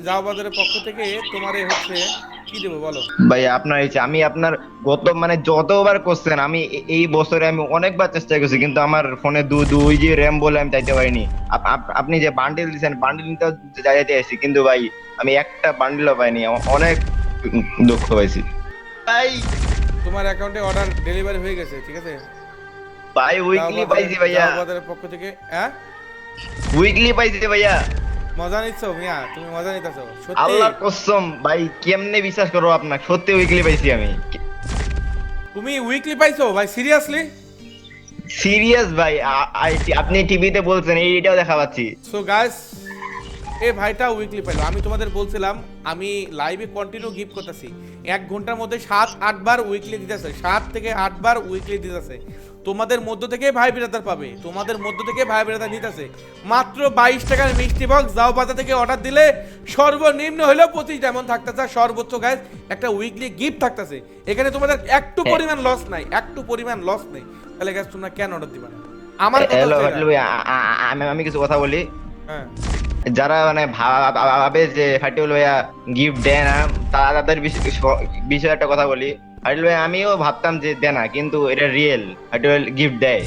যাও বাজারের পক্ষ থেকে তোমারে হচ্ছে কি দেবো বলো? ভাই আপনার এই যে আমি আপনার গত মানে যতবার করছেন আমি এই বছরে আমি অনেকবার চেষ্টা করছি কিন্তু আমার ফোনে 2 GB র্যাম বলে আমি চাইতে পারিনি। আপনি যে বান্ডিল দিয়েছেন বান্ডিল নিতে যাইতে আসি কিন্তু ভাই আমি একটা বান্ডিলও পাইনি অনেক দুঃখ পাইছি ভাই। তোমার অ্যাকাউন্টে অর্ডার ডেলিভারি হয়ে গেছে, ঠিক আছে? ভাই যাও উইকলি বাজারের পাইছি ভাইয়া, যাও বাজারের পক্ষ থেকে। হ্যাঁ, উইকলি পাইছি ভাইয়া। মজা নিচ্ছ মিয়া, তুমি মজা নিতেছো সত্যি? আল্লাহর কসম ভাই কেমনে বিশ্বাস করবো আপনাকে, সত্যি উইকলি পাইছি আমি। তুমি উইকলি পাইছো ভাই? সিরিয়াসলি? সিরিয়াস ভাই, আপনি টিভিতে বলছেন এইটাও দেখা পাচ্ছি। সো গাইস, এই ভাইটা উইকলি পাইলো। আমি তোমাদের বলছিলাম আমি লাইভে কন্টিনিউ গিফট করতেছি। 1 ঘন্টার মধ্যে 7-8 বার উইকলি দিতেছে, 7 থেকে 8 বার উইকলি দিতেছে। তোমাদের মধ্য থেকে ভাই বিরাদার পাবে, তোমাদের মধ্য থেকে ভাই বিরাদার নিতেছে। মাত্র 22 টাকার মিষ্টি বক্স যাও বাজার থেকে অর্ডার দিলে সর্বনিম্ন হলেও 25 ডায়মন্ড থাকতেছে, আর সর্বোচ্চ গাইস একটা উইকলি গিফট থাকতেছে। এখানে তোমাদের একটু পরিমাণ লস নাই, একটু পরিমাণ লস নেই। তাহলে গাইস তোমরা কেন অর্ডার দিবা না? আমার কথা হ্যালো হচ্ছে এটা। হ্যালো ভাই, আমি আমি কিছু কথা বলি। হ্যাঁ, যারা মানে ভাবে যে ফাটিউল ভাইয়া গিফট দেয় না, তাদের বিষয়ে একটা কথা বলি। ফাটিউল ভাই আমিও ভাবতাম যে দেয় না, কিন্তু এটা রিয়েল, ফাটিউল গিফট দেয়।